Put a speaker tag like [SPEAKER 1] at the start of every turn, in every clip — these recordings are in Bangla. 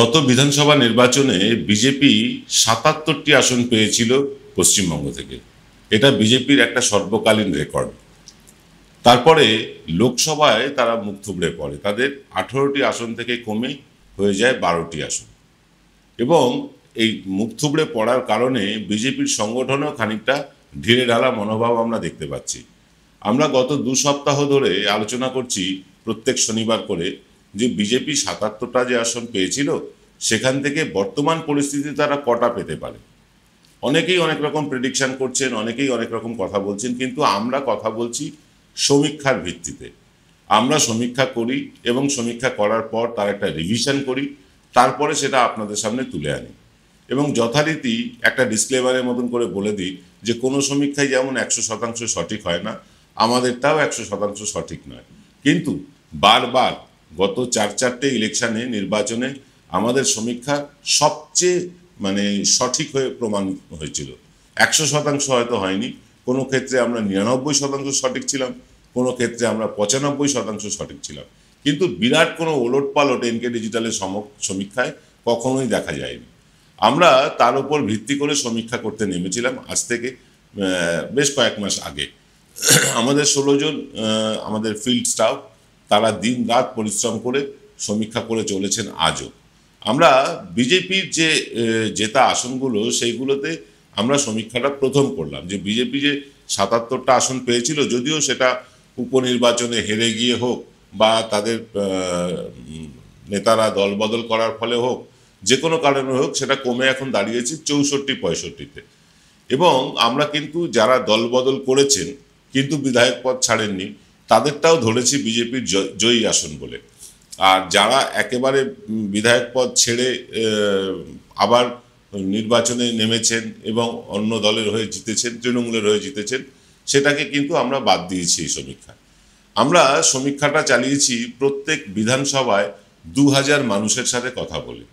[SPEAKER 1] গত বিধানসভা নির্বাচনে বিজেপি ৭৭টি আসন পেয়েছিল পশ্চিমবঙ্গ থেকে। এটা বিজেপির একটা সর্বকালীন রেকর্ড। তারপরে লোকসভায় তারা মুখ থুবড়ে পড়ে, তাদের 18টি আসন থেকে কমে হয়ে যায় 12টি আসন। এবং এই মুখ থুবড়ে পড়ার কারণে বিজেপির সংগঠনেও খানিকটা ঢিলে ঢালা মনোভাব আমরা দেখতে পাচ্ছি। আমরা গত 2 সপ্তাহ ধরে আলোচনা করছি প্রত্যেক শনিবার করে যে বিজেপি ৭৭টা যে আসন পেয়েছিল সেখান থেকে বর্তমান পরিস্থিতিতে তারা কটা পেতে পারে। অনেকেই অনেক রকম প্রেডিকশন করছেন, অনেকেই অনেক রকম কথা বলছেন, কিন্তু আমরা কথা বলছি সমীক্ষার ভিত্তিতে। আমরা সমীক্ষা করি এবং সমীক্ষা করার পর তার একটা রিভিশন করি, তারপরে সেটা আপনাদের সামনে তুলে আনি। এবং যথারীতি একটা ডিসক্লেমারের মতন করে বলে দিই যে কোনো সমীক্ষাই যেমন 100% সঠিক হয় না, আমাদেরটাও 100% সঠিক নয়। কিন্তু বারবার গত 4-4টে ইলেকশনে, নির্বাচনে আমাদের সমীক্ষা সবচেয়ে সঠিক হয়ে প্রমাণ হয়েছিল। 100% হয়তো হয়নি, কোনো ক্ষেত্রে আমরা 99% সঠিক ছিলাম, কোনো ক্ষেত্রে আমরা 95% সঠিক ছিলাম, কিন্তু বিরাট কোনো ওলট পালট এনকে ডিজিটালের সমীক্ষায় কখনোই দেখা যায়নি। আমরা তার উপর ভিত্তি করে সমীক্ষা করতে নেমেছিলাম আজ থেকে বেশ কয়েক মাস আগে। আমাদের 16 জন আমাদের ফিল্ড স্টাফ, তারা দিন রাত পরিশ্রম করে সমীক্ষা করে চলেছেন আজও। আমরা বিজেপির যে জেতা আসনগুলো সেইগুলোতে আমরা সমীক্ষাটা প্রথম করলাম যে বিজেপি যে ৭৭টা আসন পেয়েছিল, যদিও সেটা উপনির্বাচনে হেরে গিয়ে হোক বা তাদের নেতারা দলবদল করার ফলে হোক, যে কোনো কারণে হোক, সেটা কমে এখন দাঁড়িয়েছে 64-65-তে। এবং আমরা কিন্তু যারা দলবদল করেছেন কিন্তু বিধায়ক পদ ছাড়েননি তাদেরটাও ধরেছি বিজেপির জয়ী আসন বলে। আর যারা একেবারে বিধায়ক পদ ছেড়ে আবার নির্বাচনে নেমেছেন এবং অন্য দলের হয়ে জিতেছেন, তৃণমূলের হয়ে জিতেছেন, সেটাকে কিন্তু আমরা বাদ দিয়েছি এই সমীক্ষা। আমরা সমীক্ষাটা চালিয়েছি প্রত্যেক বিধানসভায় 2000 মানুষের সাথে কথা বলে।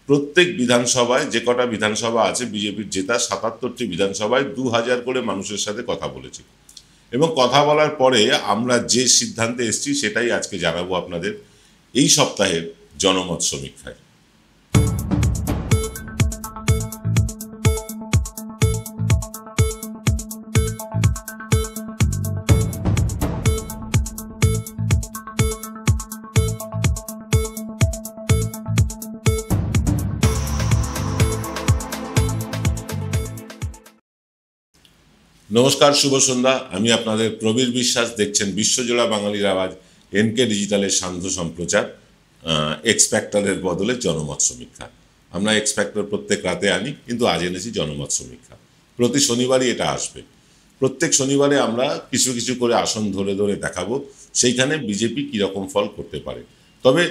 [SPEAKER 1] প্রত্যেক বিধানসভায়, যে কটা বিধানসভা আছে বিজেপির জেতা 77টি বিধানসভায় 2000 করে মানুষের সাথে কথা বলেছি। এবং কথা বলার পরে আমরা যে সিদ্ধান্তে এসেছি সেটাই আজকে জানাবো আপনাদের এই সপ্তাহের জনমত সমীক্ষায়। নমস্কার, শুভ সন্ধ্যা। আমি আপনাদের প্রবীর বিশ্বাস। দেখছেন বিশ্বজোড়া বাঙালির আওয়াজ এনকে ডিজিটালের সান্ধ্য সম্প্রচার এক্সপেক্টরের বদলে জনমত সমীক্ষা। আমরা এক্সপেক্টর প্রত্যেক রাতে আনি, কিন্তু আজ এনেছি জনমত সমীক্ষা। প্রতি শনিবারই এটা আসবে। প্রত্যেক শনিবারে আমরা কিছু কিছু করে আসন ধরে ধরে দেখাবো সেইখানে বিজেপি কীরকম ফল করতে পারে। তবে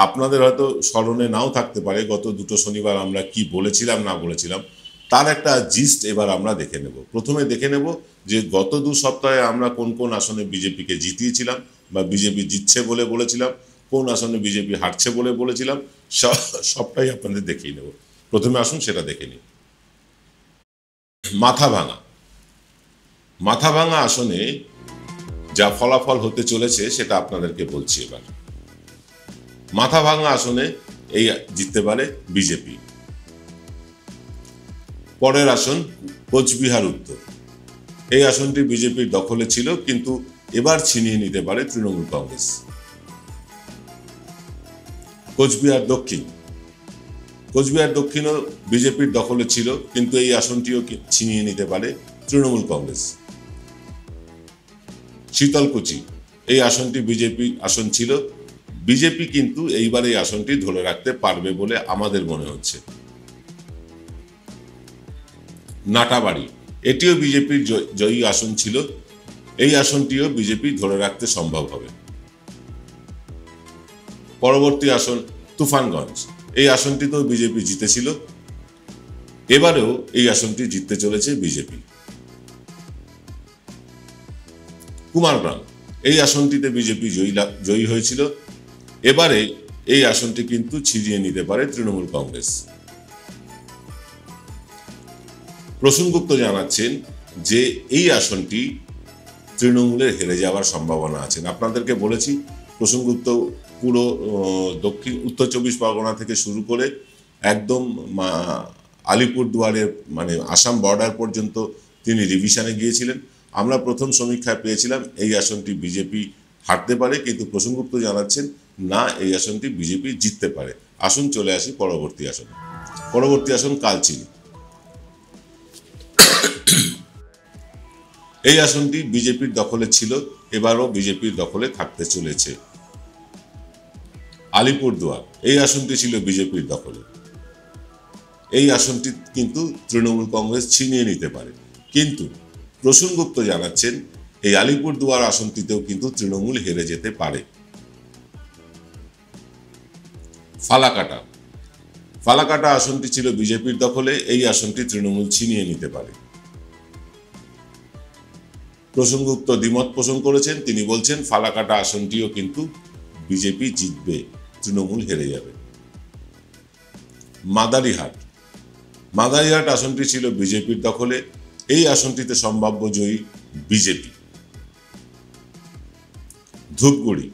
[SPEAKER 1] আপনাদের হয়তো স্মরণে নাও থাকতে পারে গত 2টো শনিবার আমরা কি বলেছিলাম না বলেছিলাম, তার একটা জিস্ট এবার আমরা দেখে নেব। প্রথমে দেখে নেব যে গত 2 সপ্তাহে আমরা কোন কোন আসনে বিজেপিকে জিতিয়েছিলাম বা বিজেপি জিতছে বলে বলেছিলাম, কোন আসনে বিজেপি হারছে বলে বলেছিলাম, সবটাই আপনাদের দেখিয়ে নেব। প্রথমে আসুন সেটা দেখে নিই। মাথাভাঙা আসনে যা ফলাফল হতে চলেছে সেটা আপনাদেরকে বলছি এবার। মাথাভাঙা আসনে এই জিততে পারে বিজেপি। পরের আসন কোচবিহার উত্তর। এই আসনটি বিজেপির দখলে ছিল, কিন্তু এবার ছিনিয়ে নিতে পারে তৃণমূল কংগ্রেস। কোচবিহার দক্ষিণও বিজেপির দখলে ছিল, কিন্তু এই আসনটিও ছিনিয়ে নিতে পারে তৃণমূল কংগ্রেস। শীতলকুচি, এই আসনটি বিজেপির আসন ছিল, বিজেপি কিন্তু এইবার এই আসনটি ধরে রাখতে পারবে বলে আমাদের মনে হচ্ছে। নাটাবাড়ি, এটিও বিজেপির জয়ী আসন ছিল, এই আসনটিও বিজেপি ধরে রাখতে সম্ভব হবে। পরবর্তী আসন তুফানগঞ্জ, এই আসনটিতেও বিজেপি জিতেছিল, এবারেও এই আসনটি জিততে চলেছে বিজেপি। কুমারগ্রাম, এই আসনটিতে বিজেপি জয়ী হয়েছিল, এবারে এই আসনটি কিন্তু ছিনিয়ে নিতে পারে তৃণমূল কংগ্রেস। প্রসূনগুপ্ত জানাচ্ছেন যে এই আসনটি তৃণমূলের হেরে যাওয়ার সম্ভাবনা আছে। আপনাদেরকে বলেছি প্রসূনগুপ্ত পুরো উত্তর 24 পরগনা থেকে শুরু করে একদম আলিপুরদুয়ারের মানে আসাম বর্ডার পর্যন্ত তিনি রিভিশনে গিয়েছিলেন। আমরা প্রথম সমীক্ষায় পেয়েছিলাম এই আসনটি বিজেপি হারতে পারে, কিন্তু প্রসঙ্গগুপ্ত জানাচ্ছেন না, এই আসনটি বিজেপি জিততে পারে। আসুন চলে আসি পরবর্তী আসনে। পরবর্তী আসন কালচিনি। এই আসনটি বিজেপির দখলে ছিল, এবারও বিজেপির দখলে থাকতে চলেছে। আলিপুরদুয়ার, এই আসনটি ছিল বিজেপির দখলে। এই আসনটি কিন্তু তৃণমূল কংগ্রেস ছিনিয়ে নিতে পারে, কিন্তু প্রসূনগুপ্ত জানাচ্ছেন এই আলিপুরদুয়ার আসনটিতেও কিন্তু তৃণমূল হেরে যেতে পারে। ফালাকাটা, ফালাকাটা আসনটি ছিল বিজেপির দখলে, এই আসনটি তৃণমূল ছিনিয়ে নিতে পারে। প্রসূনগুপ্ত দ্বিমত পোষণ করেছেন, তিনি বলছেন ফালাকাটা আসনটিও কিন্তু বিজেপি জিতবে, তৃণমূল হেরে যাবে। মাদারিহাট, মাদারিহাট আসনটি ছিল বিজেপির দখলে, এই আসনটিতে সম্ভাব্য জয়ী বিজেপি। ধূপগুড়ি,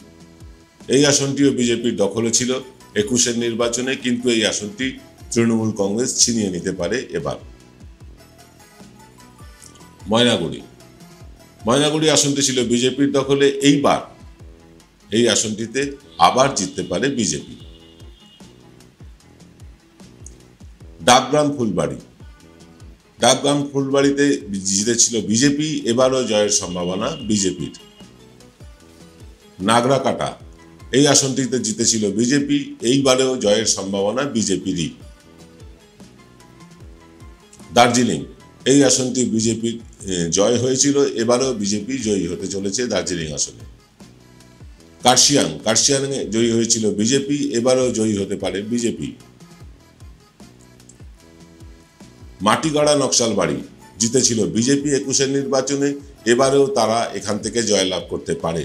[SPEAKER 1] এই আসনটিও বিজেপির দখলে ছিল 21-এর নির্বাচনে, কিন্তু এই আসনটি তৃণমূল কংগ্রেস ছিনিয়ে নিতে পারে এবার। ময়নাগুড়ি, ময়নাগুড়ি আসনটি ছিল বিজেপির দখলে, এইবার এই আসনটিতে আবার জিততে পারে বিজেপি। ডাকগ্রাম ফুলবাড়ি, ডাকগ্রাম ফুলবাড়িতে জিতেছিল বিজেপি, এবারও জয়ের সম্ভাবনা বিজেপির। নাগরাকাটা, এই আসনটিতে জিতেছিল বিজেপি, এইবারেও জয়ের সম্ভাবনা বিজেপিরই। দার্জিলিং, এই আসনটি বিজেপির জয় হয়েছিল, এবারেও বিজেপি জয়ী হতে চলেছে দার্জিলিং আসনে। কার্শিয়াং, কার্শিয়াংয়ে জয়ী হয়েছিল বিজেপি, এবারেও জয়ী হতে পারে বিজেপি। মাটিগাড়া নকশালবাড়ি, জিতেছিল বিজেপি 21-এর নির্বাচনে, এবারেও তারা এখান থেকে জয়লাভ করতে পারে।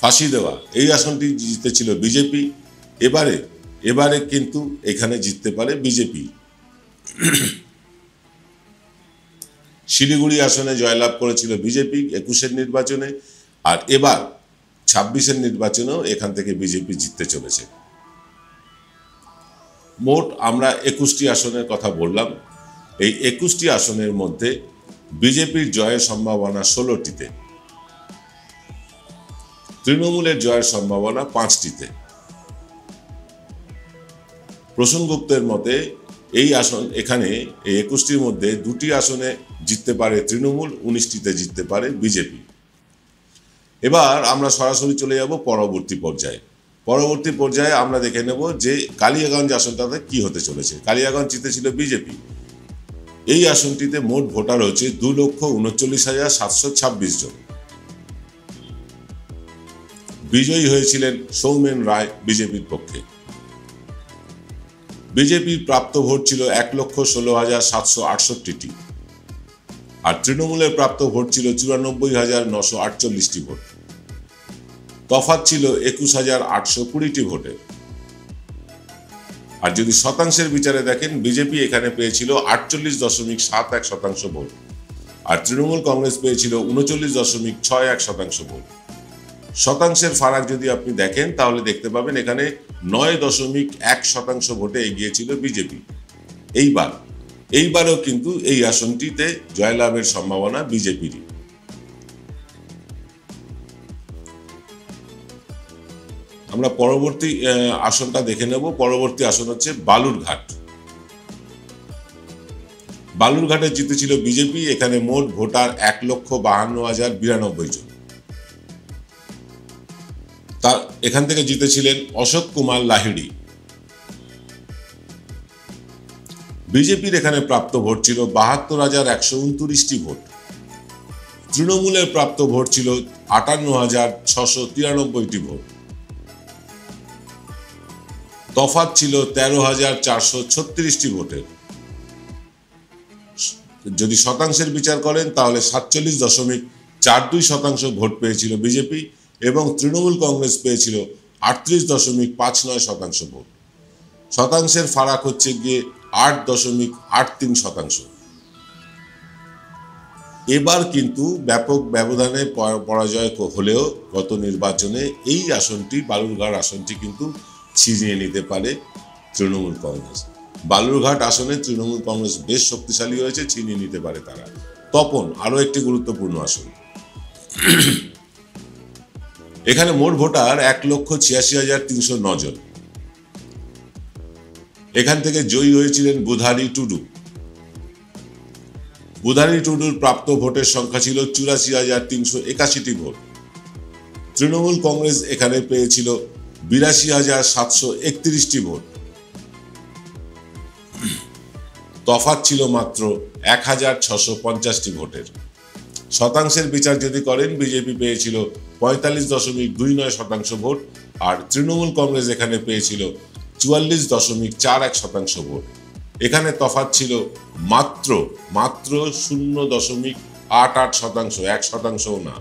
[SPEAKER 1] ফাঁসি দেওয়া, এই আসনটি জিতেছিল বিজেপি, এবারে কিন্তু এখানে জিততে পারে বিজেপি। শিলিগুড়ি আসনে জয়লাভ করেছিল বিজেপি 21-এর নির্বাচনে, আর এবার 26-এর নির্বাচনেও এখান থেকে বিজেপি জিততে চলেছে। মোট আমরা 21টি আসনের কথা বললাম। এই 21টি আসনের মধ্যে বিজেপির জয়ের সম্ভাবনা 16টিতে, তৃণমূলের জয়ের সম্ভাবনা 5টিতে। প্রসূনগুপ্তের মতে এই আসন এখানে এই 21টির মধ্যে 2টি আসনে জিততে পারে তৃণমূল, 19টিতে জিততে পারে বিজেপি। এবার আমরা সরাসরি চলে যাব পরবর্তী পর্যায়ে। পরবর্তী পর্যায়ে আমরা দেখে নেব যে কালিয়াগঞ্জ আসনটাতে কি হতে চলেছে। কালিয়াগঞ্জ জিতেছিল বিজেপি, এই আসনটিতে মোট ভোটার হচ্ছে 2,39,726 জন। বিজয়ী হয়েছিলেন সৌমেন রায় বিজেপির পক্ষে। বিজেপির প্রাপ্ত ভোট ছিল 1,16,768টি, আর তৃণমূলের প্রাপ্ত ভোট ছিল 94,948টি ভোট। তফাৎ ছিল 21,820টি ভোটের। আর যদি শতাংশের বিচারে দেখেন, বিজেপি এখানে পেয়েছিল 48.71% ভোট, আর তৃণমূল কংগ্রেস পেয়েছিল 39.61% ভোট। শতাংশের ফারাক যদি আপনি দেখেন তাহলে দেখতে পাবেন এখানে 9.1% ভোটে এগিয়েছিল বিজেপি। এইবারও কিন্তু এই আসনটিতে জয়লাভের সম্ভাবনা বিজেপিরই। আমরা পরবর্তী আসনটা দেখে নেব। পরবর্তী আসন হচ্ছে বালুরঘাট। বালুরঘাটে জিতেছিল বিজেপি, এখানে মোট ভোটার 1,52,092 জন। এখান থেকে জিতেছিলেন অশোক কুমার লাহিড়ী। বিজেপির এখানে প্রাপ্ত ভোট ছিল 72,129টি ভোট। তৃণমূলের প্রাপ্ত ভোট ছিল 58,693টি ভোট। তফাৎ ছিল 13,436টি ভোটের। যদি শতাংশের বিচার করেন তাহলে 47.42% ভোট পেয়েছিল বিজেপি, এবং তৃণমূল কংগ্রেস পেয়েছিল 38.59% ভোট। শতাংশের ফারাক হচ্ছে গিয়ে 8.83%। এবার কিন্তু ব্যাপক ব্যবধানে পরাজয় হলেও গত নির্বাচনে এই আসনটি, বালুরঘাট আসনটি কিন্তু ছিনিয়ে নিতে পারে তৃণমূল কংগ্রেস। বালুরঘাট আসনে তৃণমূল কংগ্রেস বেশ শক্তিশালী হয়েছে, ছিনিয়ে নিতে পারে তারা। তপন আরো একটি গুরুত্বপূর্ণ আসন। এখানে মোট ভোটার 1,86,309 জন। এখান থেকে জয়ী হয়েছিলেন বুধারি টুডু। বুধারি টুডুর প্রাপ্ত ভোটের সংখ্যা ছিল 84,381টি ভোট। তৃণমূল কংগ্রেস এখানে পেয়েছিল 82,731টি ভোট। তফাৎ ছিল মাত্র 1,650টি ভোটের। শতাংশের বিচার যদি করেন, বিজেপি পেয়েছিল 45.29% ভোট, আর তৃণমূল কংগ্রেস এখানে পেয়েছিল 44.41% ভোট। এখানে তফাৎ ছিল মাত্র 0.88%, 1%ও না।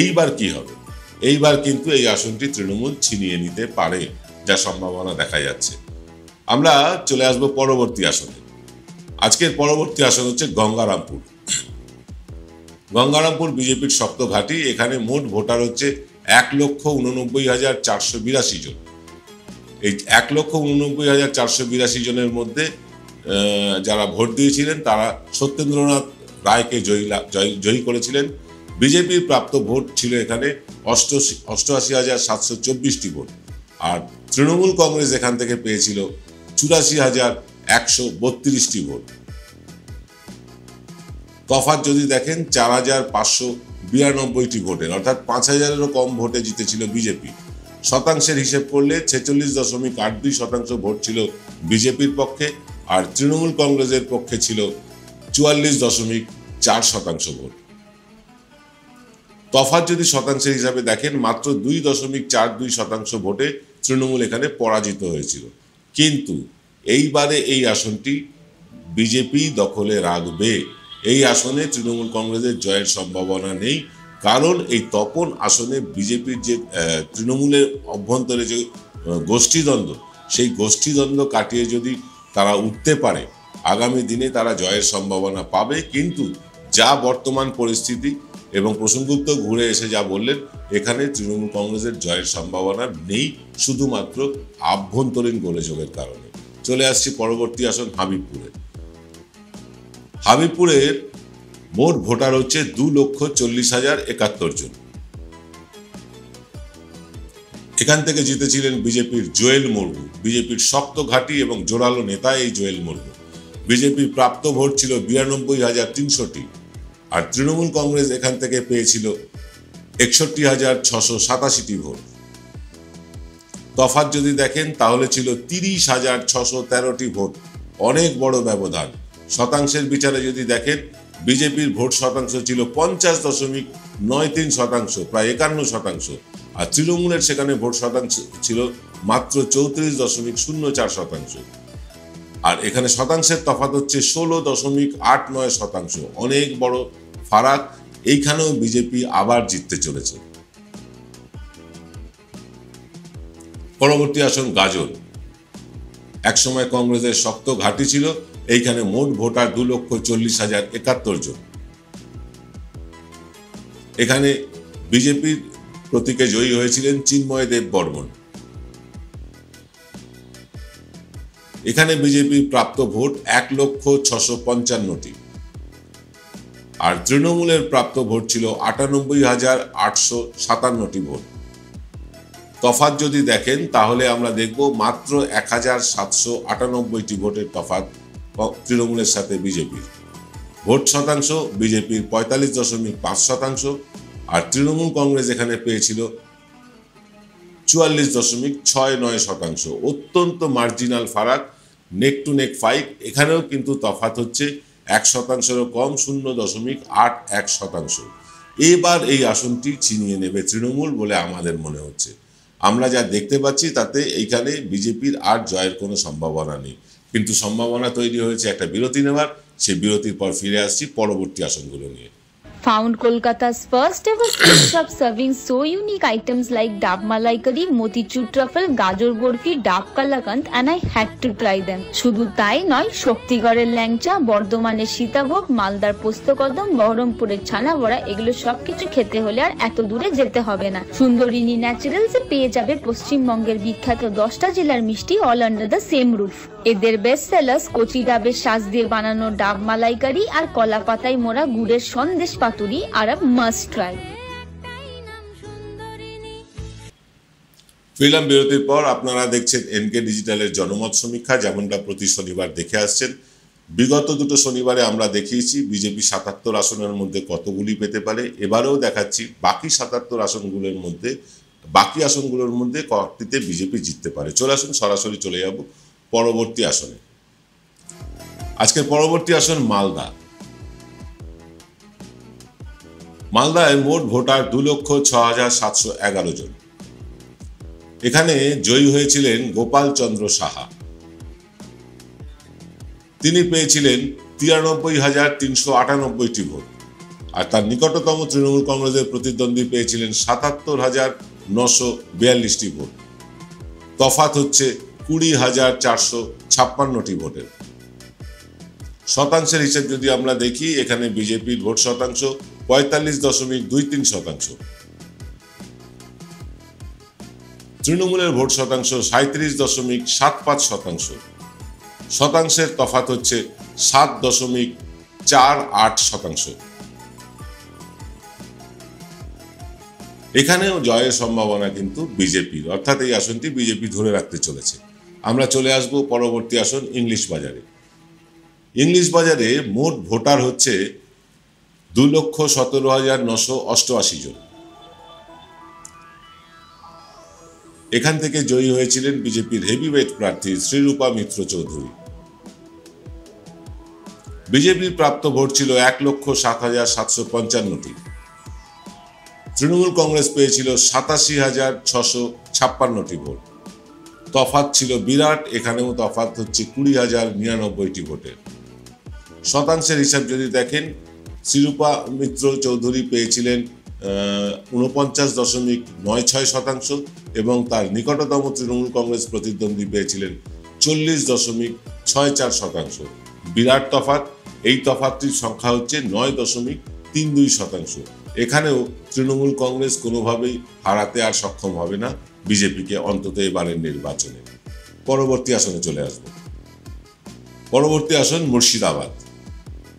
[SPEAKER 1] এইবার কি হবে? এইবার কিন্তু এই আসনটি তৃণমূল ছিনিয়ে নিতে পারে, যা সম্ভাবনা দেখা যাচ্ছে। আমরা চলে আসব পরবর্তী আসনে। আজকের পরবর্তী আসন হচ্ছে গঙ্গারামপুর। গঙ্গারামপুর বিজেপির শক্ত ঘাঁটি। এখানে মোট ভোটার হচ্ছে 1,89,482 জন। এই 1,89,482 জনের মধ্যে যারা ভোট দিয়েছিলেন তারা সত্যেন্দ্রনাথ রায়কে জয়ী করেছিলেন। বিজেপির প্রাপ্ত ভোট ছিল এখানে 88,724টি ভোট, আর তৃণমূল কংগ্রেস এখান থেকে পেয়েছিল 84,132টি ভোট। তফাৎ যদি দেখেন 4,592টি ভোটের, অর্থাৎ 5,000-এরও কম ভোটে জিতেছিল বিজেপি। শতাংশের হিসেব করলে 46.82% ভোট ছিল বিজেপির পক্ষে, আর তৃণমূল কংগ্রেসের পক্ষে ছিল 44.4% ভোট। তফাৎ যদি শতাংশের হিসাবে দেখেন, মাত্র 2.42% ভোটে তৃণমূল এখানে পরাজিত হয়েছিল। কিন্তু এইবারে এই আসনটি বিজেপি দখলে রাখবে। এই আসনে তৃণমূল কংগ্রেসের জয়ের সম্ভাবনা নেই, কারণ এই তপন আসনে বিজেপির যে তৃণমূলের অভ্যন্তরে যে গোষ্ঠীদ্বন্দ্ব, সেই গোষ্ঠীদ্বন্দ্ব কাটিয়ে যদি তারা উঠতে পারে, আগামী দিনে তারা জয়ের সম্ভাবনা পাবে। কিন্তু যা বর্তমান পরিস্থিতি, এবং প্রসঙ্গগুপ্ত ঘুরে এসে যা বললেন, এখানে তৃণমূল কংগ্রেসের জয়ের সম্ভাবনা নেই, শুধুমাত্র আভ্যন্তরীণ গোলযোগের কারণে। চলে আসছি পরবর্তী আসন হাবিবপুরে। হাবিবপুরের মোট ভোটার হচ্ছে 2,40,071 জন। এখান থেকে জিতেছিলেন বিজেপির জোয়েল মুর্মু, বিজেপির শক্ত ঘাঁটি এবং জোরালো নেতা এই জোয়েল মুর্মু। বিজেপির প্রাপ্ত ভোট ছিল 92,300টি, আর তৃণমূল কংগ্রেস এখান থেকে পেয়েছিল 61,687টি ভোট। তফাৎ যদি দেখেন তাহলে ছিল 30,613টি ভোট, অনেক বড় ব্যবধান। শতাংশের বিচারে যদি দেখেন, বিজেপির ভোট শতাংশ ছিল 50.93%, প্রায় 51%, আর তৃণমূলের সেখানে ভোট শতাংশ ছিল মাত্র 34.04%। আর এখানে শতাংশের তফাৎ হচ্ছে 16.89%, অনেক বড় ফারাক। এইখানেও বিজেপি আবার জিততে চলেছে। পরবর্তী আসন গাজল। একসময় কংগ্রেসের শক্ত ঘাঁটি ছিল। এইখানে মোট ভোটার 2,40,071 জন। এখানে বিজেপির প্রতীকে জয়ী হয়েছিলেন চিন্ময় দেব বর্মন। এখানে বিজেপির প্রাপ্ত ভোট 1,655টি, আর তৃণমূলের প্রাপ্ত ভোট ছিল 98,857টি ভোট। তফাৎ যদি দেখেন তাহলে আমরা দেখব মাত্র 1,798টি ভোটের তফাৎ তৃণমূলের সাথে বিজেপির। ভোট শতাংশ বিজেপির 45.5%, আর তৃণমূল কংগ্রেস এখানে পেয়েছিল 44.69%। অত্যন্ত মার্জিনাল ফারাক, নেক টু নেক ফাইট। এখানেও কিন্তু তফাৎ হচ্ছে 1%-এরও কম, 0.81%। এবার এই আসনটি ছিনিয়ে নেবে তৃণমূল বলে আমাদের মনে হচ্ছে। আমরা যা দেখতে পাচ্ছি তাতে এইখানে বিজেপির আর জয়ের কোনো সম্ভাবনা নেই। কিন্তু সম্ভাবনা তৈরি হয়েছে একটা বিরতি নেওয়ার। সেই বিরতির পর ফিরে আসছি পরবর্তী আসনগুলো নিয়ে।
[SPEAKER 2] Found Kolkata's first ever street shop serving so unique items like Dab Malai Curry, Motichur Truffle, Gajor Borfi, Dab Kalakand, and I had to try them. শুধু তাই নয়, শক্তিগড়ের ল্যাংচা, বর্ধমানের সীতাভোগ, মালদার পোস্তকদম, বহরমপুরের ছানা বড়া, এগুলো সবকিছু খেতে হলে আর এত দূরে যেতে হবে না। সুন্দরিনী ন্যাচারালসে পেয়ে যাবে পশ্চিমবঙ্গের বিখ্যাত 10টা জেলার মিষ্টি all under the same roof. এদের বেস্ট সেলার্স কচি ডাবের শাঁস দিয়ে বানানো ডাব মালাইকারি আর কলা পাতায় মোড়া গুড়ের সন্দেশ পাতুরি আর মাস্ট ট্রাই।
[SPEAKER 1] ফিল্ম বিরতির পর আপনারা দেখছেন এনকে ডিজিটালের জনমত সমীক্ষা, যেমনটা প্রতি শনিবার দেখে আসছেন। বিগত দুটো শনিবারে আমরা দেখিয়েছি বিজেপি 77 আসনের মধ্যে কতগুলি পেতে পারে। এবারেও দেখাচ্ছি বাকি 77 আসনগুলোর মধ্যে কতটিতে বিজেপি জিততে পারে। চলে আসুন, সরাসরি চলে যাব পরবর্তী আসনে। আজকের পরবর্তী আসন মালদা। মালদায় মোট ভোটার 2,06,711 জন। এখানে জয়ী হয়েছিলেন গোপাল চন্দ্র সাহা। তিনি পেয়েছিলেন 93,398টি ভোট, আর তার নিকটতম তৃণমূল কংগ্রেসের প্রতিদ্বন্দ্বী পেয়েছিলেন 77,942টি ভোট। তফাৎ হচ্ছে 20,456টি ভোটের। শতাংশের হিসেব যদি আমরা দেখি, এখানে বিজেপির ভোট শতাংশ 45.23%, তৃণমূলের ভোট শতাংশ 37.75%, শতাংশের তফাৎ হচ্ছে 7.48%। এখানেও জয়ের সম্ভাবনা কিন্তু বিজেপির, অর্থাৎ এই আসনটি বিজেপি ধরে রাখতে চলেছে। আমরা চলে আসব পরবর্তী আসন ইংলিশ বাজারে। ইংলিশ বাজারে মোট ভোটার হচ্ছে 2,17,988 জন। এখান থেকে জয়ী হয়েছিলেন বিজেপির হেভিওয়েট প্রার্থী শ্রীরূপা মিত্র চৌধুরী। বিজেপির প্রাপ্ত ভোট ছিল 1,07,755টি। তৃণমূল কংগ্রেস পেয়েছিল 87,656টি ভোট। তফাৎ ছিল বিরাট, এখানেও তফাৎ হচ্ছে 20,099টি ভোটের। শতাংশের হিসাব যদি দেখেন, শ্রীরূপা মিত্র চৌধুরী পেয়েছিলেন 49.96% এবং তার নিকটতম তৃণমূল কংগ্রেস প্রতিদ্বন্দ্বী পেয়েছিলেন 40.64%। বিরাট তফাৎ, এই তফাৎটির সংখ্যা হচ্ছে 9.32%। এখানেও তৃণমূল কংগ্রেস কোনোভাবেই হারাতে আর সক্ষম হবে না বিজেপিকে, অন্তত এবারের নির্বাচনে। পরবর্তী আসনে চলে আসব। পরবর্তী আসন মুর্শিদাবাদ।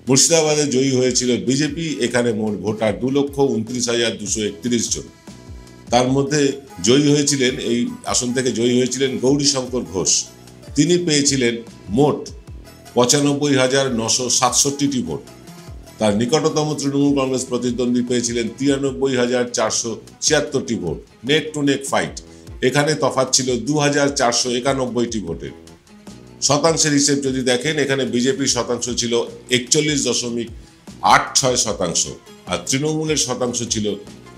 [SPEAKER 1] মুর্শিদাবাদে জয়ী হয়েছিল বিজেপি। এখানে মোট ভোটার 2,29,231 জন। তার মধ্যে জয়ী হয়েছিলেন, এই আসন থেকে জয়ী হয়েছিলেন গৌরীশঙ্কর ঘোষ। তিনি পেয়েছিলেন মোট 95,967টি ভোট। তার নিকটতম তৃণমূল কংগ্রেস প্রতিদ্বন্দ্বী পেয়েছিলেন 93,476টি ভোট। Neck to neck fight. এখানে তফাৎ ছিল 2,491টি ভোটের। শতাংশের হিসেব যদি দেখেন, এখানে বিজেপির শতাংশ ছিল 41.86%, আর তৃণমূলের শতাংশ ছিল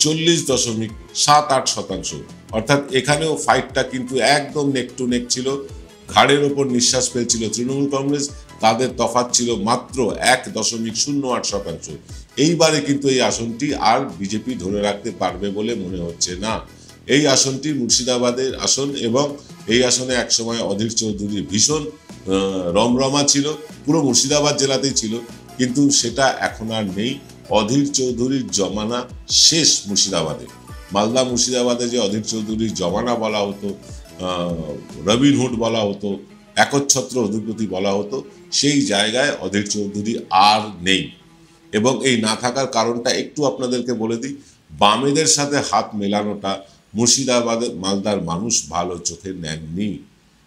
[SPEAKER 1] 40.78%। অর্থাৎ এখানেও ফাইটটা কিন্তু একদম নেক টু নেক ছিল। ঘাড়ের ওপর নিঃশ্বাস ফেলছিল তৃণমূল কংগ্রেস, তাদের তফাৎ ছিল মাত্র 1.08%। এইবারে কিন্তু এই আসনটি আর বিজেপি ধরে রাখতে পারবে বলে মনে হচ্ছে না। এই আসনটি মুর্শিদাবাদের আসন এবং এই আসনে একসময় অধীর চৌধুরীর ভীষণ রমরমা ছিল, পুরো মুর্শিদাবাদ জেলাতেই ছিল, কিন্তু সেটা এখন আর নেই। অধীর চৌধুরীর জমানা শেষ মুর্শিদাবাদে। মালদা মুর্শিদাবাদে যে অধীর চৌধুরীর জমানা বলা হতো, রবিনহুড বলা হতো, একচ্ছত্র অধিপতি বলা হতো, সেই জায়গায় অধীর চৌধুরী আর নেই। এবং এই না থাকার কারণটা একটু আপনাদেরকে বলে দিই। বামেদের সাথে হাত মেলানোটা মুর্শিদাবাদের মালদার মানুষ ভালো চোখে নেননি,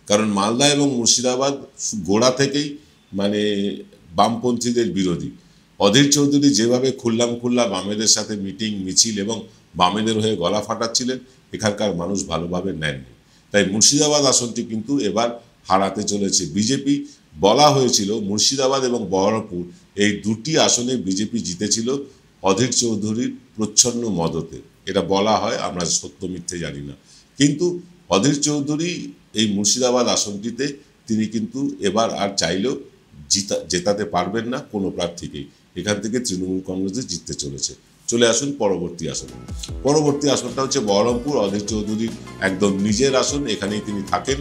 [SPEAKER 1] কারণ মালদা এবং মুর্শিদাবাদ গোড়া থেকেই মানে বামপন্থীদের বিরোধী। অধীর চৌধুরী যেভাবে খুল্লা বামেদের সাথে মিটিং মিছিল এবং বামেদের হয়ে গলা ফাটাচ্ছিলেন, এখানকার মানুষ ভালোভাবে নেননি। তাই মুর্শিদাবাদ আসনটি কিন্তু এবার হারাতে চলেছে বিজেপি। বলা হয়েছিল মুর্শিদাবাদ এবং বহরমপুর এই দুটি আসনে বিজেপি জিতেছিল অধীর চৌধুরীর প্রচ্ছন্ন মদতে। এটা বলা হয়, আমরা সত্য মিথ্যে জানি না। কিন্তু অধীর চৌধুরী এই মুর্শিদাবাদ আসনটিতে তিনি কিন্তু এবার আর চাইলেও জেতাতে পারবেন না কোনো প্রার্থীকেই। এখান থেকে তৃণমূল কংগ্রেসে জিততে চলেছে। চলে আসুন পরবর্তী আসনে। পরবর্তী আসনটা হচ্ছে বহরমপুর, অধীর চৌধুরীর একদম নিজের আসন, এখানেই তিনি থাকেন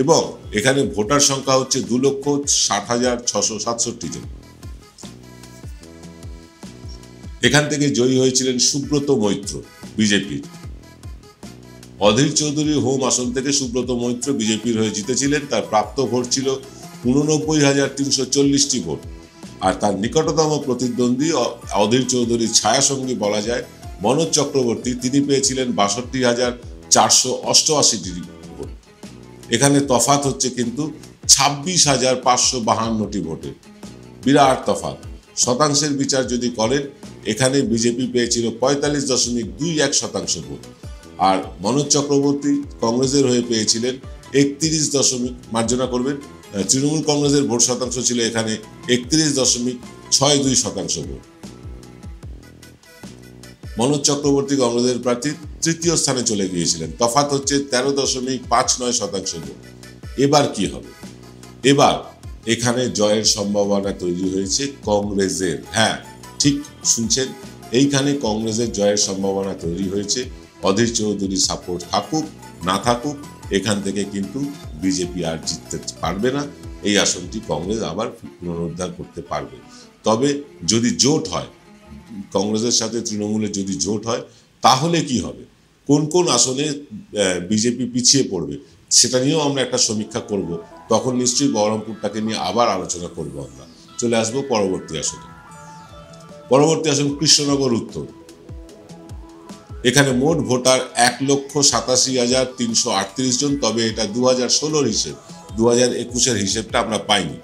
[SPEAKER 1] এবং এখানে ভোটার সংখ্যা হচ্ছে 2,60,667 জন। এখান থেকে জয়ী হয়েছিলেন সুব্রত মৈত্র বিজেপির। অধীর চৌধুরী হোম আসন থেকে সুব্রত মৈত্র বিজেপির হয়ে জিতেছিলেন। তার প্রাপ্ত ভোট ছিল 89,340টি ভোট। আর তার নিকটতম প্রতিদ্বন্দ্বী অধীর চৌধুরীর ছায়াসঙ্গী বলা যায় মনোজ চক্রবর্তী, তিনি পেয়েছিলেন 62,488টি ভোট। এখানে তফাৎ হচ্ছে কিন্তু 26,552টি ভোটে, বিরাট তফাৎ। শতাংশের বিচার যদি করেন, এখানে বিজেপি পেয়েছিল 45.21% ভোট, আর মনোজ চক্রবর্তী কংগ্রেসের হয়ে পেয়েছিলেন 31 মার্জনা করবেন, তৃণমূল কংগ্রেসের ভোট শতাংশ ছিল এখানে 31.62% ভোট। মনোজ চক্রবর্তী কংগ্রেসের প্রার্থী তৃতীয় স্থানে চলে গিয়েছিলেন, তফাৎ হচ্ছে 13.59% ভোট। এবার কি হবে? এবার এখানে জয়ের সম্ভাবনা তৈরি হয়েছে কংগ্রেসের। হ্যাঁ, ঠিক শুনছেন, এইখানে কংগ্রেসের জয়ের সম্ভাবনা তৈরি হয়েছে। অধীর চৌধুরী সাপোর্ট থাকুক না থাকুক, এখান থেকে কিন্তু বিজেপি আর জিততে পারবে না। এই আসনটি কংগ্রেস আবার পুনরুদ্ধার করতে পারবে। তবে যদি জোট হয়, কংগ্রেসের সাথে তৃণমূলের যদি জোট হয়, তাহলে কি হবে, কোন কোন আসনে বিজেপি পিছিয়ে পড়বে, সেটা নিয়েও আমরা একটা সমীক্ষা করব। তখন নিশ্চয়ই বহরমপুরটাকে নিয়ে আবার আলোচনা করব আমরা। চলে আসবো পরবর্তী আসনে। পরবর্তী আসন কৃষ্ণনগর উত্তর। এখানে মোট ভোটার 1,87,338 জন। তবে এটা 2016-র হিসেব, 2021-এর হিসেবটা আমরা পাইনি।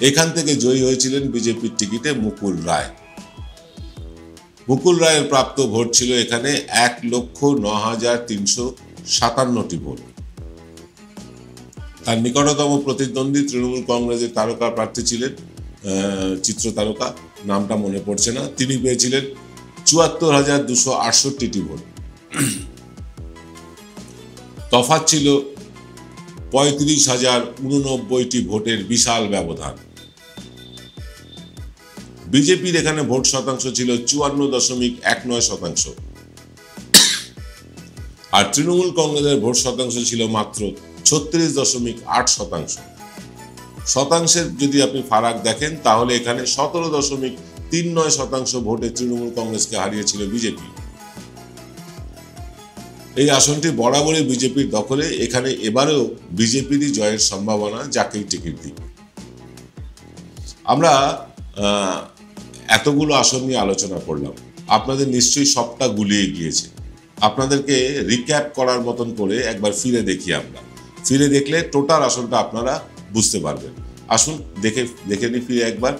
[SPEAKER 1] এখান থেকে জয়ী হয়েছিলেন বিজেপির টিকিটে মুকুল রায়। মুকুল রায়ের প্রাপ্ত ভোট ছিল এখানে 1,09,357টি ভোট। তার নিকটতম প্রতিদ্বন্দ্বী তৃণমূল কংগ্রেসের তারকা প্রার্থী ছিলেন চিত্র তারকা, নামটা মনে পড়ছে না, তিনি পেয়েছিলেন 74,268টি ভোট। তফাৎ ছিল 35,089টি ভোটের বিশাল ব্যবধান। বিজেপির এখানে ভোট শতাংশ ছিল 54.19%, আর তৃণমূল কংগ্রেসের ভোট শতাংশ ছিল মাত্র 36.8%। শতাংশের যদি আপনি ফারাক দেখেন, তাহলে এখানে 17.39% ভোটে তৃণমূল কংগ্রেসকে হারিয়েছিল বিজেপি। এই আসনটি বরাবরই বিজেপির দখলে। এখানে এবারেও বিজেপিরই জয়ের সম্ভাবনা, যাকেই টিকিট দিক। আমরা এতগুলো আসন নিয়ে আলোচনা করলাম, আপনাদের নিশ্চয়ই সবটা গুলিয়ে গিয়েছে। আপনাদেরকে রিক্যাপ করার মতন করে একবার ফিরে দেখি আমরা। ফিরে দেখলে টোটাল আসনটা আপনারা বুঝতে পারবেন। আসুন দেখে নিই ফিরে একবার।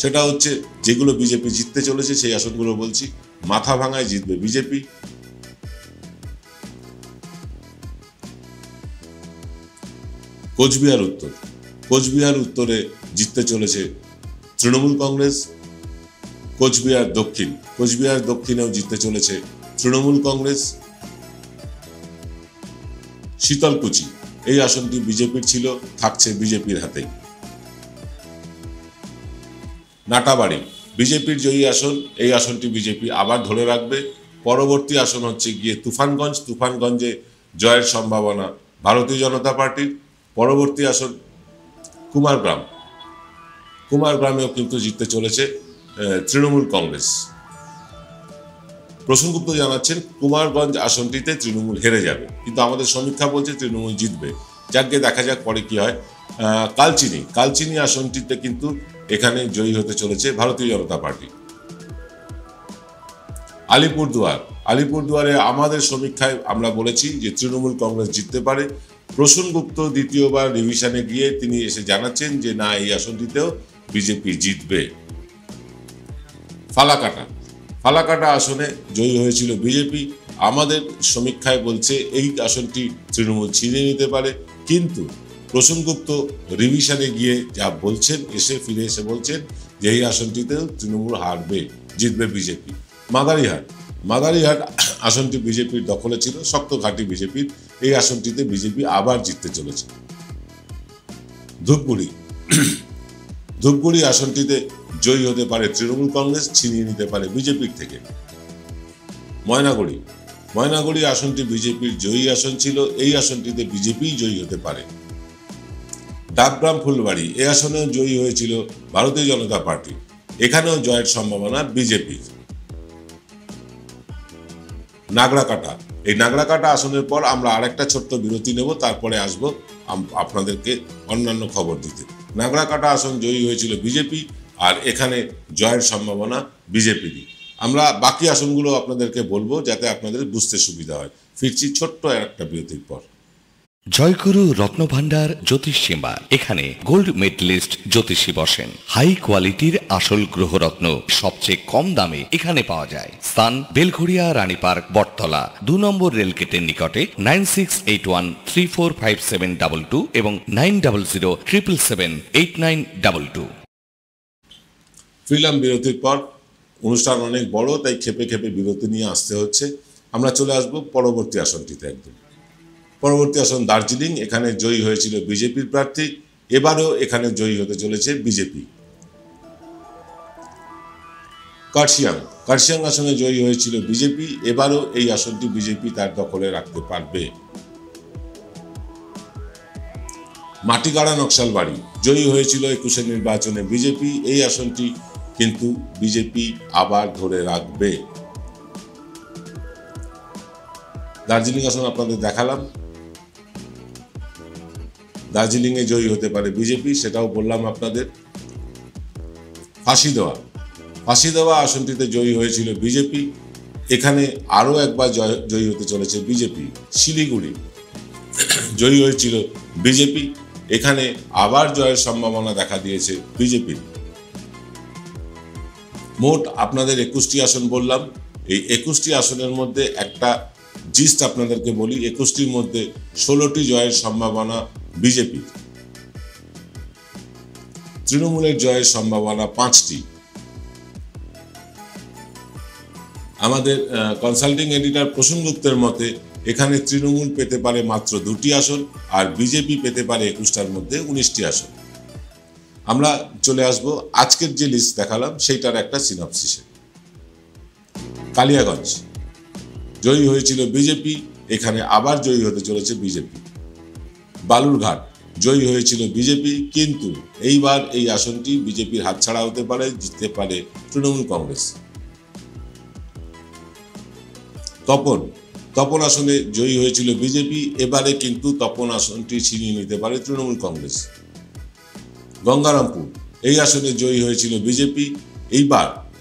[SPEAKER 1] সেটা হচ্ছে যেগুলো বিজেপি জিততে চলেছে সেই আসনগুলো বলছি। মাথা ভাঙায় জিতবে বিজেপি, কোচবিহার উত্তরে জিততে চলেছে তৃণমূল কংগ্রেস। কোচবিহার দক্ষিণেও জিততে চলেছে তৃণমূল কংগ্রেস। শীতলকুচি, এই আসনটি বিজেপির ছিল, থাকছে বিজেপির হাতেই। নাটাবাড়ি বিজেপির জয়ী আসন, এই আসনটি বিজেপি আবার ধরে রাখবে। পরবর্তী আসন হচ্ছে গিয়ে তুফানগঞ্জে জয়ের সম্ভাবনা ভারতীয় জনতা পার্টির। পরবর্তী আসন কুমারগ্রামেও কিন্তু জিততে চলেছে তৃণমূল কংগ্রেস। প্রসূনগুপ্ত জানাচ্ছেন কুমারগঞ্জ আসনটিতে তৃণমূল হেরে যাবে, কিন্তু আমাদের সমীক্ষা বলছে তৃণমূল জিতবে। যাকে দেখা যাক পরে কি হয়। কালচিনি আসনটিতে কিন্তু এখানে জয়ী হতে চলেছে ভারতীয় জনতা পার্টি। আলিপুরদুয়ারে আমাদের সমীক্ষায় আমরা বলেছি যে তৃণমূল কংগ্রেস জিততে পারে। প্রসূনগুপ্ত দ্বিতীয়বার রিভিশনে গিয়ে তিনি এসে জানাচ্ছেন যে না, এই আসনটিতেও বিজেপি জিতবে। ফালাকাটা আসনে জয়ী হয়েছিল বিজেপি। আমাদের সমীক্ষায় বলছে এই আসনটি তৃণমূল ছিনিয়ে নিতে পারে, কিন্তু প্রসূনগুপ্ত রিভিশনে গিয়ে যা বলছেন, ফিরে এসে বলছেন যে এই আসনটিতেও তৃণমূল জিতবে বিজেপি। মাদারিহাট আসনটি বিজেপির দখলে ছিল, শক্ত ঘাঁটি বিজেপির। এই আসনটিতে বিজেপি আবার জিততে চলেছে। ধূপগুড়ি আসনটিতে জয়ী হতে পারে তৃণমূল কংগ্রেস, ছিনিয়ে নিতে পারে বিজেপির থেকে। ময়নাগুড়ি আসনটি বিজেপির জয়ী আসন ছিল, এই আসনটিতে বিজেপি জয়ী হতে পারে। ডাকগ্রাম ফুলবাড়ি, এই আসনেও জয়ী হয়েছিল ভারতীয় জনতা পার্টি, এখানেও জয়ের সম্ভাবনা বিজেপির। নাগরাকাটা, এই নাগরাকাটা আসনের পর আমরা আরেকটা ছোট্ট বিরতি নেব, তারপরে আসব আপনাদেরকে অন্যান্য খবর দিতে। নাগরাকাটা আসন জয়ী হয়েছিল বিজেপি, আর এখানে জয়ের সম্ভাবনা বিজেপিরই। আমরা বাকি আসনগুলো আপনাদেরকে বলবো যাতে আপনাদের বুঝতে সুবিধা হয়। ফিরছি ছোট্ট একটা বিরতির পর।
[SPEAKER 3] জয়গুরু রত্নভান্ডার জ্যোতিষ সীমা, এখানে গোল্ড মেডেলিস্ট জ্যোতিষী বসেন। হাই কোয়ালিটির আসল গ্রহরত্ন সবচেয়ে কম দামে এখানে পাওয়া যায়। স্থান বেলঘড়িয়া, রানী পার্ক, বটতলা, 2 নম্বর রেলগেটের নিকটে। 9681345722 এবং 9007778922।
[SPEAKER 1] ফিরলাম বিরতির পর। অনুষ্ঠান অনেক বড়, তাই খেপে খেপে বিরতি নিয়ে আসতে হচ্ছে। আমরা চলে আসব পরবর্তী আসনটিতে। একদম পরবর্তী আসন দার্জিলিং, এখানে জয়ী হয়েছিল বিজেপির প্রার্থী, এবারেও এখানে জয়ী হতে চলেছে বিজেপি। কার্শিয়াং আসনে জয়ী হয়েছিল বিজেপি, এবারও এই আসনটি বিজেপি তার দখলে রাখতে পারবে। মাটিগাড়া নকশালবাড়ি, জয়ী হয়েছিল 21 নির্বাচনে বিজেপি, এই আসনটি কিন্তু বিজেপি আবার ধরে রাখবে। দার্জিলিং আসন আপনাদের দেখালাম, দার্জিলিং এ জয়ী হতে পারে বিজেপি, সেটাও বললাম আপনাদের। ফাঁসিদেওয়া আসনটিতে জয়ী হয়েছিল বিজেপি, এখানে আরো একবার জয়ী হতে চলেছে বিজেপি। শিলিগুড়ি জয়ী হয়েছিল বিজেপি, এখানে আবার জয়ের সম্ভাবনা দেখা দিয়েছে বিজেপির। মোট আপনাদের 21টি আসন বললাম। এই 21টি আসনের মধ্যে একটা জিস্ট আপনাদেরকে বলি, 21টির মধ্যে 16টি জয়ের সম্ভাবনা বিজেপির। তৃণমূলের জয়ের সম্ভাবনা 5টি। আমাদের কনসাল্টিং এডিটর প্রসূন গুপ্তের মতে এখানে তৃণমূল পেতে পারে মাত্র 2টি আসন, আর বিজেপি পেতে পারে 21টার মধ্যে 19টি আসন। আমরা চলে আসব আজকের যে লিস্ট দেখালাম সেইটার একটা সিনপসিসে। কালিয়াগঞ্জ জয়ী হয়েছিল বিজেপি, এখানে আবার জয়ী হতে চলেছে বিজেপি। বালুরঘাট জয়ী হয়েছিল বিজেপি, কিন্তু এইবার এই আসনটি বিজেপির হাতছাড়া হতে পারে, জিততে পারে তৃণমূল কংগ্রেস। তপন আসনে জয়ী হয়েছিল বিজেপি, এবারে কিন্তু তপন আসনটি ছিনিয়ে নিতে পারে তৃণমূল কংগ্রেস। গঙ্গারামপুর, এই আসনে জয়ী হয়েছিল বিজেপি,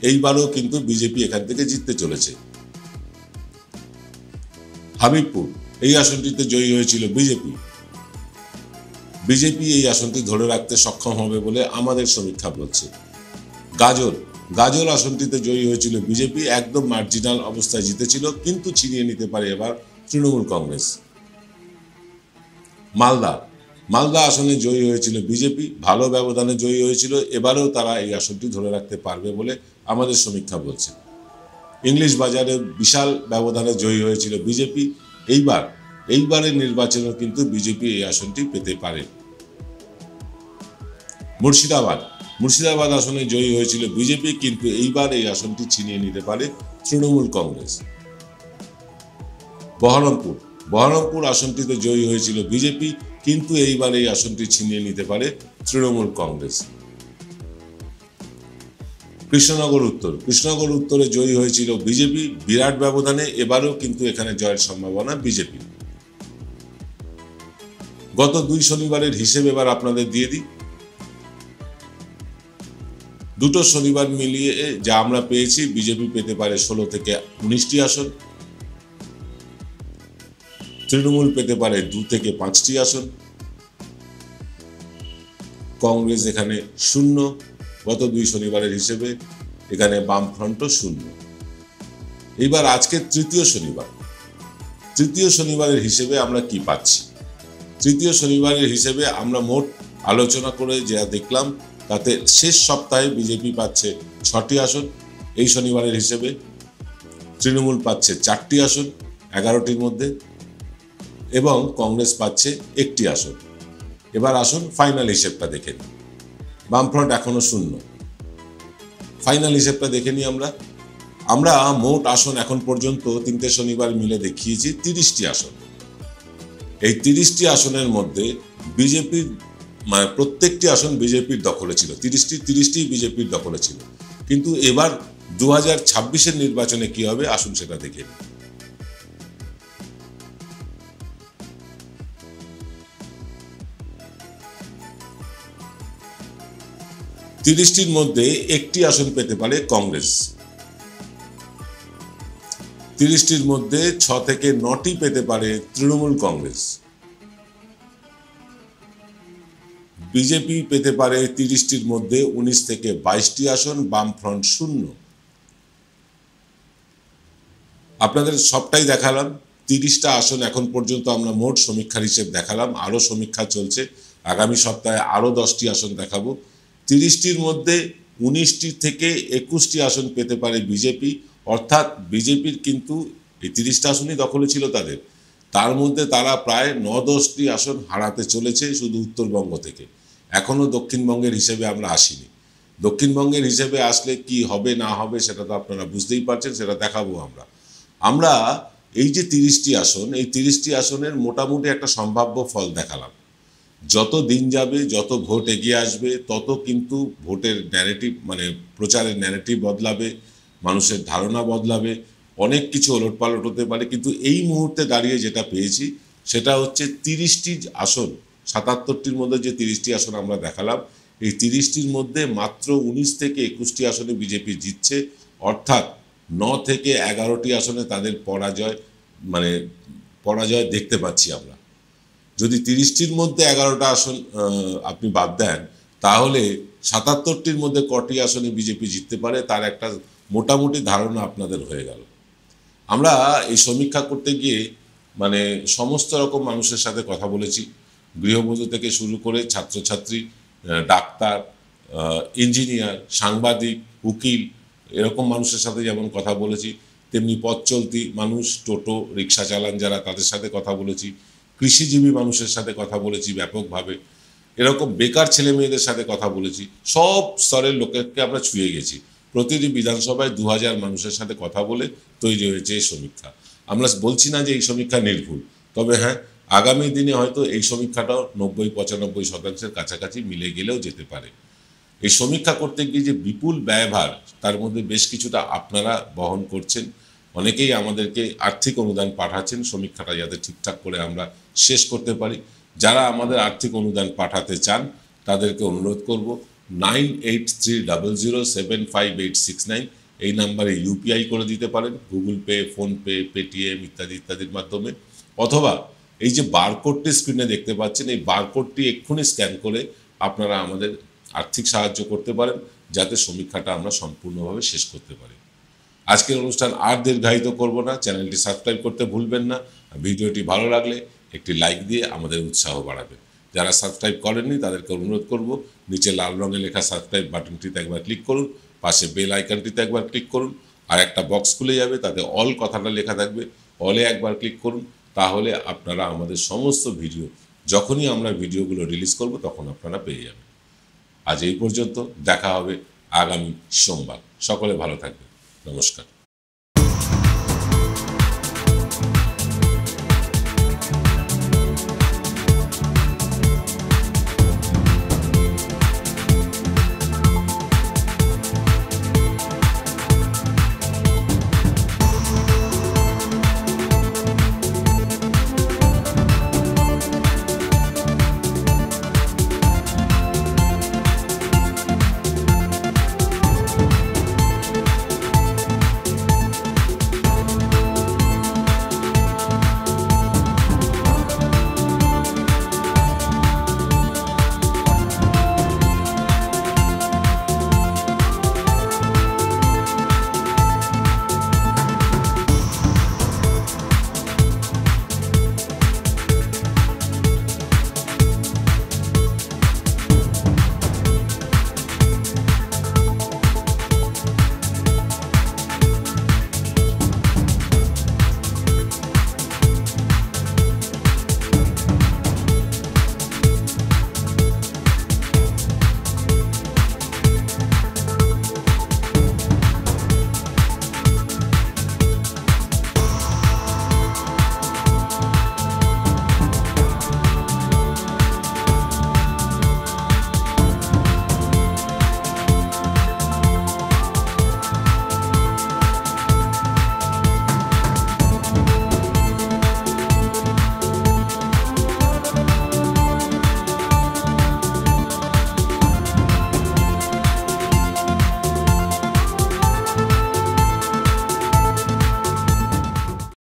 [SPEAKER 1] এইবারও কিন্তু বিজেপি এখান থেকে জিততে চলেছে। হাবিবপুর, এই আসনটিতে জয়ী হয়েছিল বিজেপি এই আসনটি ধরে রাখতে সক্ষম হবে বলে আমাদের সমীক্ষা বলছে। গাজল আসনটিতে জয়ী হয়েছিল বিজেপি, একদম মার্জিনাল অবস্থায় জিতেছিল, কিন্তু ছিনিয়ে নিতে পারে এবার তৃণমূল কংগ্রেস। মালদা আসনে জয়ী হয়েছিল বিজেপি, ভালো ব্যবধানে জয়ী হয়েছিল, এবারেও তারা এই আসনটি ধরে রাখতে পারবে বলে আমাদের সমীক্ষা বলছে। ইংলিশ বাজারে বিশাল ব্যবধানে জয়ী হয়েছিল বিজেপি, এইবারের নির্বাচনেও কিন্তু বিজেপি এই আসনটি পেতে পারে। মুর্শিদাবাদ আসনে জয়ী হয়েছিল বিজেপি, কিন্তু এইবার এই আসনটি ছিনিয়ে নিতে পারে তৃণমূল কংগ্রেস। বহরমপুর আসনটিতে জয়ী হয়েছিল বিজেপি, কিন্তু এইবার এই আসনটি ছিনিয়ে নিতে পারে তৃণমূল কংগ্রেস। কৃষ্ণনগর উত্তরে জয়ী হয়েছিল বিজেপি বিরাট ব্যবধানে, এবারেও কিন্তু এখানে জয়ের সম্ভাবনা বিজেপি। গত 2 শনিবারের হিসেব এবার আপনাদের দিয়ে দিই। 2 শনিবার মিলিয়ে যা আমরা পেয়েছি, বিজেপি পেতে পারে 16 থেকে 19টি আসন, তৃণমূল পেতে পারে 2 থেকে 5টি আসন, কংগ্রেস এখানে 0 গত 2 শনিবারের হিসেবে, এখানে বামফ্রন্টও 0। এইবার আজকে তৃতীয় শনিবারের হিসেবে আমরা কি পাচ্ছি? তৃতীয় শনিবারের হিসেবে আমরা মোট আলোচনা করে যা দেখলাম, তাতে শেষ সপ্তাহে বিজেপি পাচ্ছে 6টি আসন এই শনিবারের হিসেবে, তৃণমূল পাচ্ছে 4টি আসন 11টির মধ্যে, এবং কংগ্রেস পাচ্ছে 1টি আসন। এবার আসুন ফাইনাল হিসেবটা দেখে নিই। বামফ্রন্ট এখনো শূন্য। ফাইনাল হিসেবটা দেখে নিই আমরা মোট আসন এখন পর্যন্ত 3টে শনিবার মিলে দেখিয়েছি 30টি আসন। এই 30টি আসনের মধ্যে বিজেপির মানে প্রত্যেকটি আসন বিজেপির দখলে ছিল, 30টি বিজেপির দখলে ছিল। কিন্তু এবার 2026-এর নির্বাচনে কি হবে আসুন সেটা দেখে নিই। তিরিশটির মধ্যে একটি আসন পেতে পারে কংগ্রেস, 30টির মধ্যে 6 থেকে 9টি পেতে পারে তৃণমূল কংগ্রেস, বিজেপি পেতে পারে 30টির মধ্যে 19 থেকে 22টি আসন, বামফ্রন্ট শূন্য। আপনাদের সবটাই দেখালাম, 30টা আসন এখন পর্যন্ত আমরা মোট সমীক্ষার হিসেব দেখালাম, আরো সমীক্ষা চলছে, আগামী সপ্তাহে আরো 10টি আসন দেখাবো। 30টির মধ্যে 19টি থেকে 21টি আসন পেতে পারে বিজেপি, অর্থাৎ বিজেপির কিন্তু এই 30টা আসনই দখলে ছিল তাদের, তার মধ্যে তারা প্রায় 9-10টি আসন হারাতে চলেছে শুধু উত্তরবঙ্গ থেকে। এখনো দক্ষিণবঙ্গের হিসেবে আমরা আসিনি। দক্ষিণবঙ্গের হিসেবে আসলে কি হবে না হবে সেটা তো আপনারা বুঝতেই পারছেন, সেটা দেখাবো আমরা এই যে 30টি আসন, এই 30টি আসনের মোটামুটি একটা সম্ভাব্য ফল দেখালাম। যত দিন যাবে, যত ভোট এগিয়ে আসবে, তত কিন্তু ভোটের ন্যারেটিভ মানে প্রচারের ন্যারেটিভ বদলাবে, মানুষের ধারণা বদলাবে, অনেক কিছু ওলটপালট হতে পারে। কিন্তু এই মুহূর্তে দাঁড়িয়ে যেটা পেয়েছি সেটা হচ্ছে 30টি আসন, 77টির মধ্যে যে 30টি আসন আমরা দেখালাম, এই 30টির মধ্যে মাত্র 19 থেকে 21টি আসনে বিজেপি জিতছে, অর্থাৎ 9 থেকে 11টি আসনে তাদের পরাজয় দেখতে পাচ্ছি আমরা। যদি 30টির মধ্যে 11টা আসন আপনি বাদ দেন, তাহলে 77টির মধ্যে কটি আসনে বিজেপি জিততে পারে তার একটা মোটামুটি ধারণা আপনাদের হয়ে গেল। আমরা এই সমীক্ষা করতে গিয়ে মানে সমস্ত রকম মানুষের সাথে কথা বলেছি, গৃহবধূ থেকে শুরু করে ছাত্রছাত্রী, ডাক্তার, ইঞ্জিনিয়ার, সাংবাদিক, উকিল, এরকম মানুষের সাথে যেমন কথা বলেছি, তেমনি পথ চলতি মানুষ, টোটো রিক্সা চালান যারা, তাদের সাথে কথা বলেছি, কৃষিজীবী মানুষের সাথে কথা বলেছি ব্যাপকভাবে, এরকম বেকার ছেলে মেয়েদের সাথে কথা বলেছি, সব স্তরের লোকেরকে আমরা ছুঁয়ে গেছি। প্রতিটি বিধানসভায় 2000 মানুষের সাথে কথা বলে তৈরি হয়েছে এই সমীক্ষা। আমরা বলছি না যে এই সমীক্ষা নির্ভুল, তবে হ্যাঁ, আগামী দিনে হয়তো এই সমীক্ষাটাও 90-95% কাছাকাছি মিলে গেলেও যেতে পারে। এই সমীক্ষা করতে গিয়ে যে বিপুল ব্যয়ভার, তার মধ্যে বেশ কিছুটা আপনারা বহন করছেন, অনেকেই আমাদেরকে আর্থিক অনুদান পাঠাচ্ছেন সমীক্ষাটা যাতে ঠিকঠাক করে আমরা শেষ করতে পারি। যারা আমাদের আর্থিক অনুদান পাঠাতে চান তাদেরকে অনুরোধ করব 9830075869 এই নাম্বারে ইউপিআই করে দিতে পারেন, গুগল পে, ফোনপে, পেটিএম ইত্যাদির মাধ্যমে, অথবা এই যে বারকোডটি স্ক্রিনে দেখতে পাচ্ছেন, এই বারকোডটি এক্ষুনি স্ক্যান করে আপনারা আমাদের আর্থিক সাহায্য করতে পারেন, যাতে সমীক্ষাটা আমরা সম্পূর্ণভাবে শেষ করতে পারি। আজকের অনুষ্ঠান আর দীর্ঘায়িত করব না, চ্যানেলটি সাবস্ক্রাইব করতে ভুলবেন না। ভিডিওটি ভালো লাগলে একটি লাইক দিয়ে আমাদের উৎসাহ বাড়াবে। যারা সাবস্ক্রাইব করেননি তাদেরকে অনুরোধ করব, নিচে লাল রঙে লেখা সাবস্ক্রাইব বাটনটিতে একবার ক্লিক করুন, পাশে বেল আইকনটিতে একবার ক্লিক করুন, আর একটা বক্স খুলে যাবে, তাতে অল কথাটা লেখা থাকবে, অলে একবার ক্লিক করুন। তাহলে আপনারা আমাদের সমস্ত ভিডিও, যখনই আমরা ভিডিওগুলো রিলিজ করব তখন আপনারা পেয়ে যাবেন। আজ এই পর্যন্ত, দেখা হবে আগামী সোমবার। সকলে ভালো থাকবেন, নমস্কার।